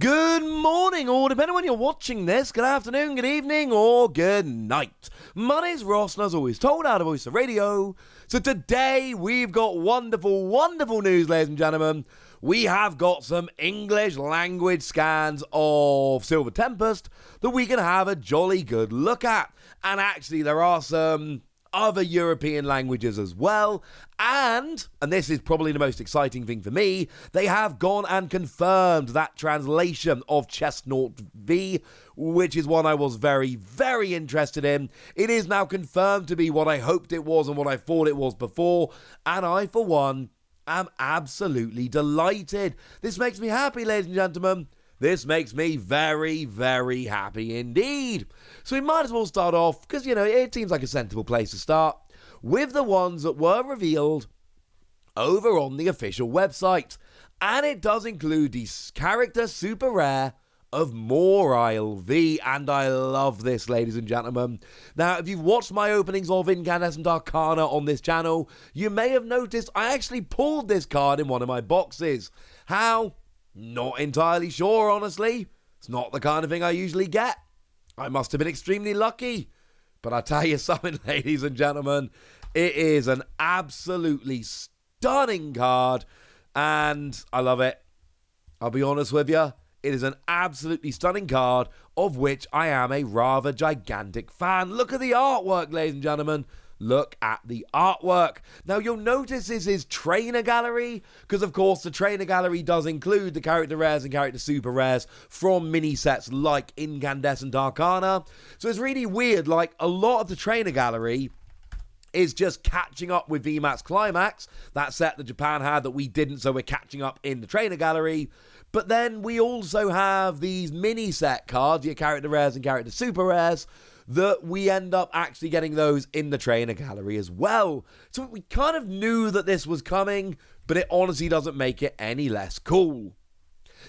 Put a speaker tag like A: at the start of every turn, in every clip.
A: Good morning, or depending on when you're watching this, good afternoon, good evening, or good night. My name's Ross, and as always, told out of Voice of Radio. So today, we've got wonderful, wonderful news, ladies and gentlemen. We have got some English language scans of Silver Tempest that we can have a jolly good look at. And actually, there are some other European languages as well, and this is probably the most exciting thing for me, they have gone and confirmed that translation of Chesnaught V, which is one I was very, very interested in. It is now confirmed to be what I hoped it was and what I thought it was before, and I, for one, am absolutely delighted. This makes me happy, ladies and gentlemen. This makes me very, very happy indeed. So we might as well start off, because, you know, it seems like a sensible place to start, with the ones that were revealed over on the official website. And it does include the character super rare of Morile V, and I love this, ladies and gentlemen. Now, if you've watched my openings of Incandescent Arcana on this channel, you may have noticed I actually pulled this card in one of my boxes. How? Not entirely sure, honestly. It's not the kind of thing I usually get. I must have been extremely lucky. But I tell you something, ladies and gentlemen, it is an absolutely stunning card, and I love it. I'll be honest with you, it is an absolutely stunning card, of which I am a rather gigantic fan. Look at the artwork, ladies and gentlemen. Look at the artwork. Now, you'll notice this is trainer gallery, because, of course, the trainer gallery does include the character rares and character super rares from mini sets like Incandescent Arcana. So it's really weird, like, a lot of the trainer gallery is just catching up with VMAX Climax, that set that Japan had that we didn't, so we're catching up in the trainer gallery. But then we also have these mini set cards, your character rares and character super rares, that we end up actually getting those in the trainer gallery as well. So we kind of knew that this was coming, but it honestly doesn't make it any less cool.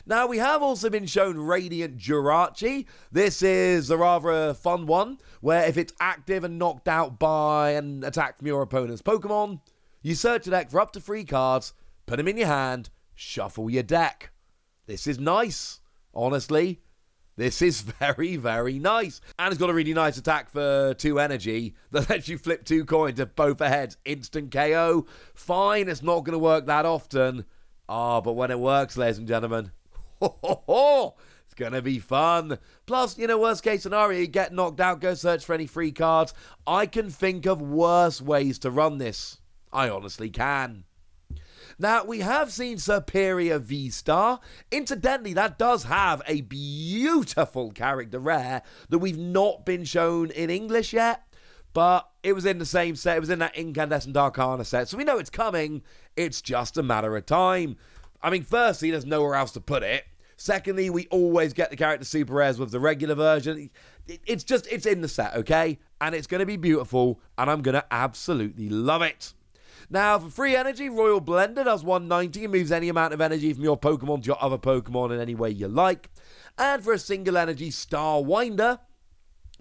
A: Now, we have also been shown Radiant Jirachi. This is a rather fun one, where if it's active and knocked out by an attack from your opponent's Pokemon, you search your deck for up to 3 cards, put them in your hand, shuffle your deck. This is nice, honestly. This is very, very nice. And it's got a really nice attack for 2 energy that lets you flip 2 coins at both heads. Instant KO. Fine, it's not going to work that often. But when it works, ladies and gentlemen, it's going to be fun. Plus, you know, worst case scenario, you get knocked out, go search for any free cards. I can think of worse ways to run this. I honestly can. Now, we have seen Serperior VSTAR. Incidentally, that does have a beautiful character rare that we've not been shown in English yet, but it was in the same set. It was in that Incandescent Arcana set, so we know it's coming. It's just a matter of time. I mean, firstly, there's nowhere else to put it. Secondly, we always get the character super rares with the regular version. It's in the set, okay? And it's going to be beautiful, and I'm going to absolutely love it. Now, for free energy, Royal Blender does 190 and moves any amount of energy from your Pokemon to your other Pokemon in any way you like. And for a single energy, Star Winder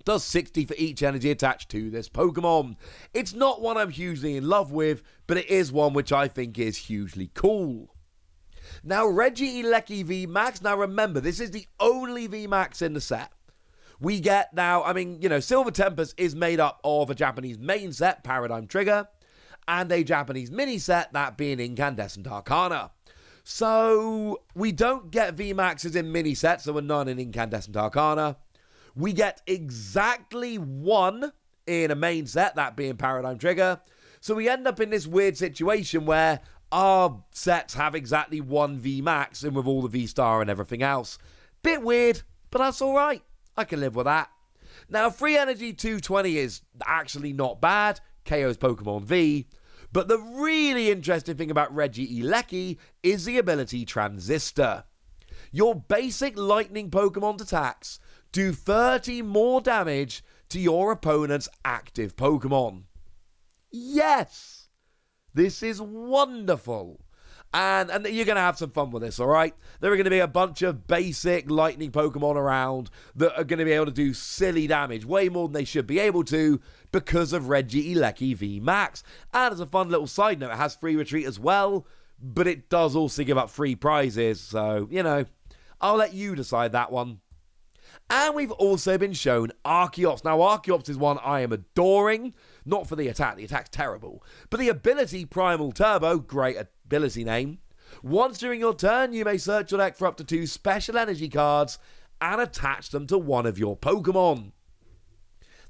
A: does 60 for each energy attached to this Pokemon. It's not one I'm hugely in love with, but it is one which I think is hugely cool. Now, Regieleki VMAX. Now, remember, this is the only VMAX in the set. We get now, I mean, you know, Silver Tempest is made up of a Japanese main set, Paradigm Trigger, and a Japanese mini set, that being Incandescent Arcana. So, we don't get VMAXs in mini sets, there were none in Incandescent Arcana. We get exactly 1 in a main set, that being Paradigm Trigger. So we end up in this weird situation where our sets have exactly 1 VMAX, and with all the VSTAR and everything else. Bit weird, but that's alright. I can live with that. Now, free energy 220 is actually not bad. KO's Pokemon V. But the really interesting thing about Regieleki is the ability Transistor. Your basic lightning Pokemon attacks do 30 more damage to your opponent's active Pokemon. Yes! This is wonderful. And you're going to have some fun with this, alright? There are going to be a bunch of basic lightning Pokemon around that are going to be able to do silly damage, way more than they should be able to, because of Regieleki VMAX. And as a fun little side note, it has free retreat as well, but it does also give up free prizes, so, you know, I'll let you decide that one. And we've also been shown Archeops. Now, Archeops is one I am adoring. Not for the attack's terrible. But the ability, Primal Turbo, great ability name. Once during your turn, you may search your deck for up to 2 special energy cards and attach them to one of your Pokémon.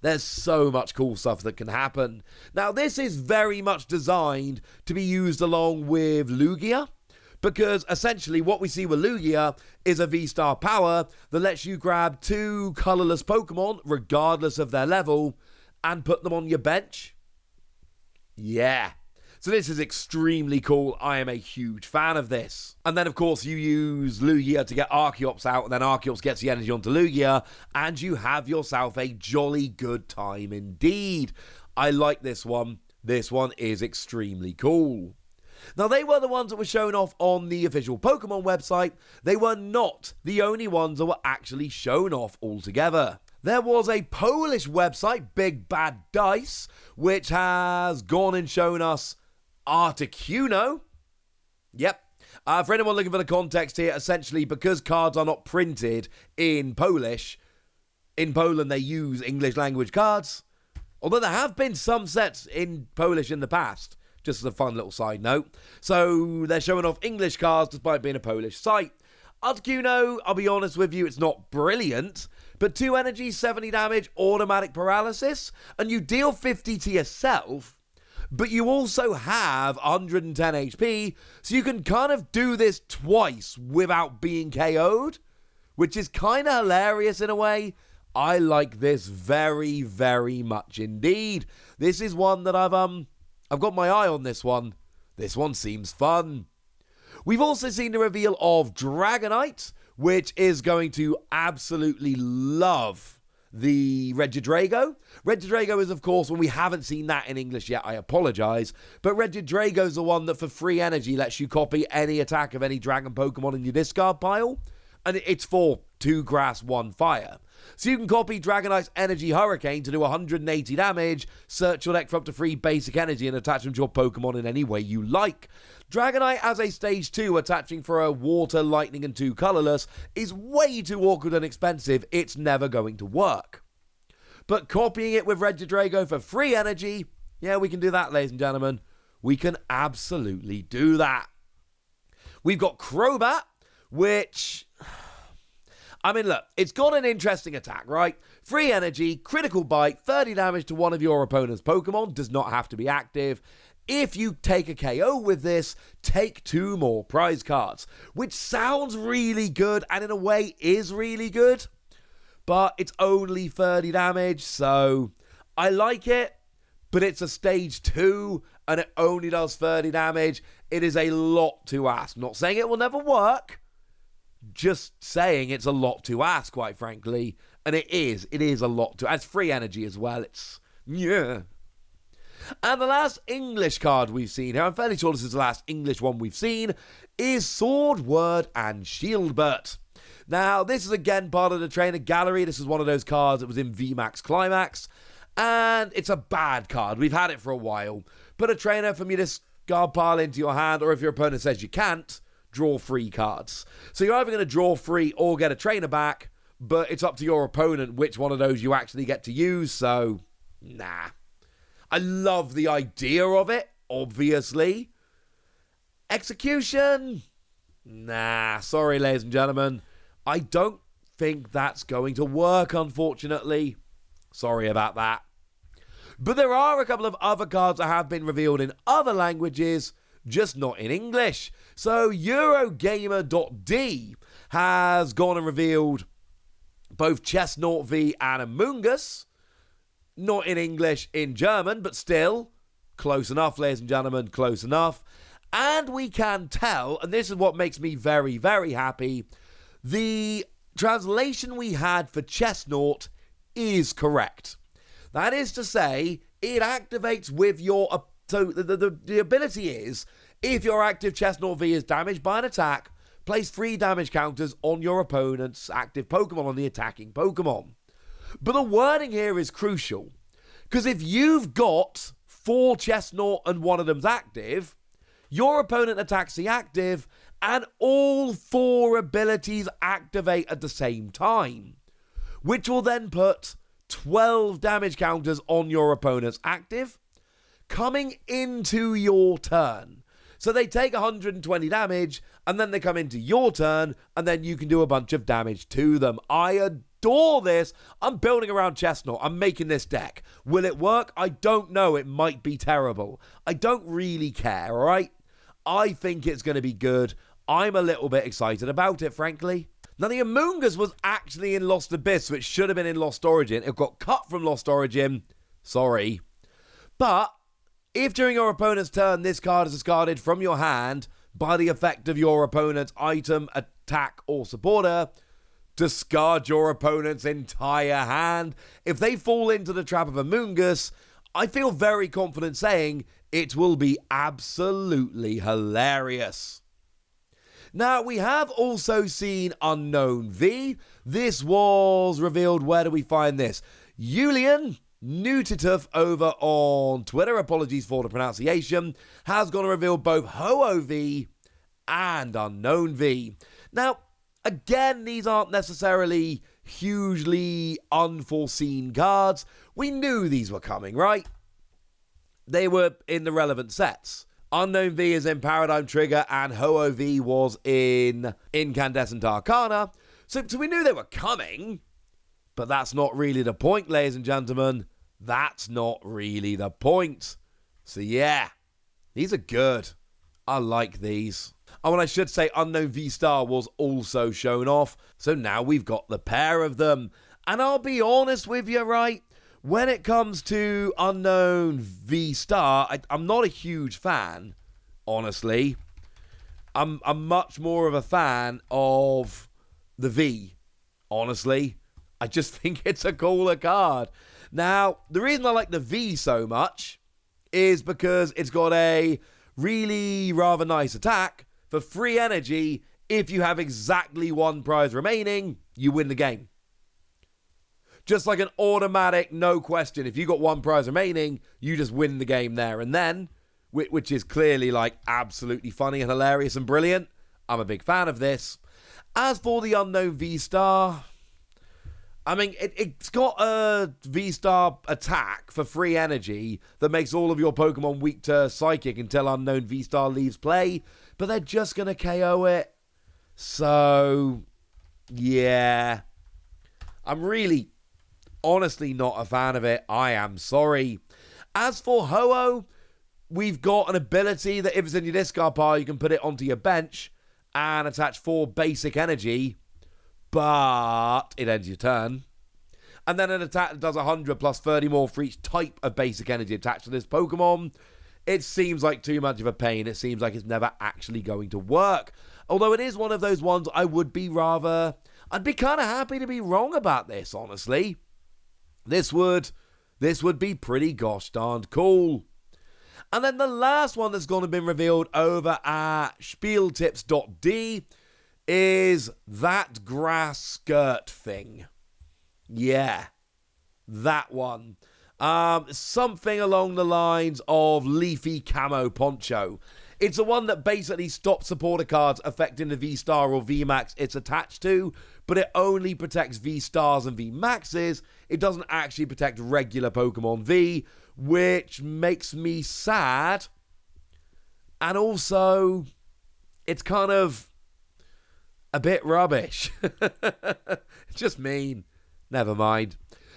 A: There's so much cool stuff that can happen. Now, this is very much designed to be used along with Lugia, because essentially what we see with Lugia is a VSTAR power that lets you grab 2 colourless Pokemon, regardless of their level, and put them on your bench. Yeah. So this is extremely cool. I am a huge fan of this. And then, of course, you use Lugia to get Archeops out, and then Archeops gets the energy onto Lugia, and you have yourself a jolly good time indeed. I like this one. This one is extremely cool. Now, they were the ones that were shown off on the official Pokemon website. They were not the only ones that were actually shown off altogether. There was a Polish website, Big Bad Dice, which has gone and shown us Articuno. Yep. For anyone looking for the context here, essentially, because cards are not printed in Polish, in Poland they use English language cards. Although there have been some sets in Polish in the past. Just as a fun little side note. So they're showing off English cards despite being a Polish site. Articuno, I'll be honest with you, it's not brilliant. But 2 energy, 70 damage, automatic paralysis. And you deal 50 to yourself. But you also have 110 HP. So you can kind of do this twice without being KO'd. Which is kind of hilarious in a way. I like this very, very much indeed. This is one that I've got my eye on this one. This one seems fun. We've also seen the reveal of Dragonite, which is going to absolutely love the Regieleki. Regieleki is, of course, when we haven't seen that in English yet, I apologise. But Regieleki is the one that for free energy lets you copy any attack of any dragon Pokemon in your discard pile. And it's for 2 grass, 1 fire. So you can copy Dragonite's Energy Hurricane to do 180 damage, search your deck for up to 3 basic energy and attach them to your Pokemon in any way you like. Dragonite as a stage 2 attaching for a water, lightning and 2 colourless is way too awkward and expensive. It's never going to work. But copying it with Regieleki for free energy, yeah, we can do that, ladies and gentlemen. We can absolutely do that. We've got Crobat, which, I mean, look, it's got an interesting attack, right? Free energy, critical bite, 30 damage to one of your opponent's Pokemon, does not have to be active. If you take a KO with this, take 2 more prize cards, which sounds really good and in a way is really good, but it's only 30 damage, so I like it, but it's a stage 2 and it only does 30 damage. It is a lot to ask. Not saying it will never work, just saying it's a lot to ask, quite frankly. And it is a lot to ask. It's free energy as well. Yeah. And the last English card we've seen here, I'm fairly sure this is the last English one we've seen, is Sword, Word, and Shieldbert. Now, this is again part of the trainer gallery. This is one of those cards that was in VMAX Climax. And it's a bad card. We've had it for a while. Put a trainer from your discard pile into your hand, or if your opponent says you can't, draw 3 cards. So you're either going to draw 3 or get a trainer back, but it's up to your opponent which one of those you actually get to use, so nah. I love the idea of it, obviously. Execution? Nah, sorry ladies and gentlemen. I don't think that's going to work, unfortunately. Sorry about that. But there are a couple of other cards that have been revealed in other languages, just not in English. So Eurogamer.d has gone and revealed both Chesnaught V and Amoonguss. Not in English, in German, but still close enough, ladies and gentlemen, close enough. And we can tell, and this is what makes me very, very happy, the translation we had for Chesnaught is correct. That is to say, it activates with your... So the ability is, if your active Chesnaught V is damaged by an attack, place 3 damage counters on your opponent's active Pokemon, on the attacking Pokemon. But the wording here is crucial, because if you've got 4 Chesnaught and one of them's active, your opponent attacks the active, and all 4 abilities activate at the same time, which will then put 12 damage counters on your opponent's active, coming into your turn. So they take 120 damage, and then they come into your turn, and then you can do a bunch of damage to them. I adore this. I'm building around Chesnaught. I'm making this deck. Will it work? I don't know. It might be terrible. I don't really care, all right? I think it's going to be good. I'm a little bit excited about it, frankly. Now, the Amoonguss was actually in Lost Abyss, which should have been in Lost Origin. It got cut from Lost Origin. Sorry. But if during your opponent's turn this card is discarded from your hand by the effect of your opponent's item, attack, or supporter, discard your opponent's entire hand. If they fall into the trap of Amoonguss, I feel very confident saying it will be absolutely hilarious. Now, we have also seen Unown V. This was revealed. Where do we find this? Julian Nutituf over on Twitter, apologies for the pronunciation, has gone to reveal both Ho-Oh V and Unown V. Now, again, these aren't necessarily hugely unforeseen cards. We knew these were coming, right? They were in the relevant sets. Unown V is in Paradigm Trigger, and Ho-Oh V was in Incandescent Arcana. So we knew they were coming, but that's not really the point, ladies and gentlemen. That's not really the point. So yeah, these are good. I like these. Oh, and I should say Unown VSTAR was also shown off, so now we've got the pair of them. And I'll be honest with you, right? When it comes to Unown VSTAR, I'm not a huge fan, honestly. I'm much more of a fan of the V, honestly. I just think it's a cooler card. Now, the reason I like the V so much is because it's got a really rather nice attack for free energy. If you have exactly 1 prize remaining, you win the game. Just like an automatic, no question. If you got 1 prize remaining, you just win the game there and then, which is clearly like absolutely funny and hilarious and brilliant. I'm a big fan of this. As for the Unown VSTAR, I mean, it's got a V-Star attack for free energy that makes all of your Pokemon weak to Psychic until Unown V-Star leaves play, but they're just going to KO it. So, yeah. I'm really, honestly not a fan of it. I am sorry. As for Ho-Oh, we've got an ability that if it's in your discard pile, you can put it onto your bench and attach 4 basic energy, but it ends your turn. And then an attack that does 100 plus 30 more for each type of basic energy attached to this Pokemon. It seems like too much of a pain. It seems like it's never actually going to work. Although it is one of those ones I'd be kind of happy to be wrong about this, honestly. This would be pretty gosh darned cool. And then the last one that's going to be revealed over at spieltips.d is that grass skirt thing. Yeah, that one. Something along the lines of Leafy Camo Poncho. It's the one that basically stops supporter cards affecting the V-Star or VMAX it's attached to, but it only protects V-Stars and VMAXs. It doesn't actually protect regular Pokemon V, which makes me sad. And also, it's kind of a bit rubbish. It's just mean. Never mind.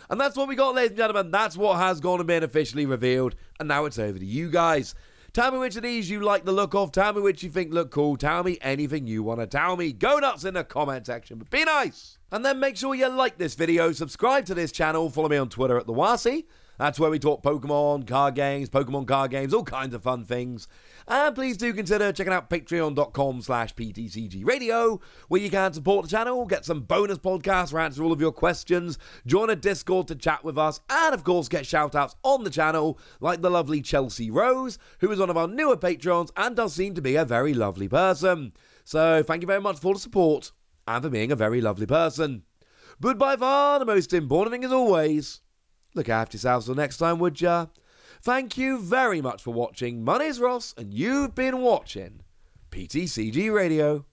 A: And that's what we got, ladies and gentlemen. That's what has gone and been officially revealed. And now it's over to you guys. Tell me which of these you like the look of. Tell me which you think look cool. Tell me anything you want to tell me. Go nuts in the comment section, but be nice. And then make sure you like this video, subscribe to this channel, follow me on Twitter at TheWasi. That's where we talk Pokemon card games, all kinds of fun things. And please do consider checking out patreon.com/PTCG Radio, where you can support the channel, get some bonus podcasts where I answer all of your questions, join a Discord to chat with us, and of course get shout-outs on the channel, like the lovely Chelsea Rose, who is one of our newer patrons and does seem to be a very lovely person. So thank you very much for the support, and for being a very lovely person. But by far, the most important thing as always, look after yourselves till next time, would ya? Thank you very much for watching. My name's Ross, and you've been watching PTCG Radio.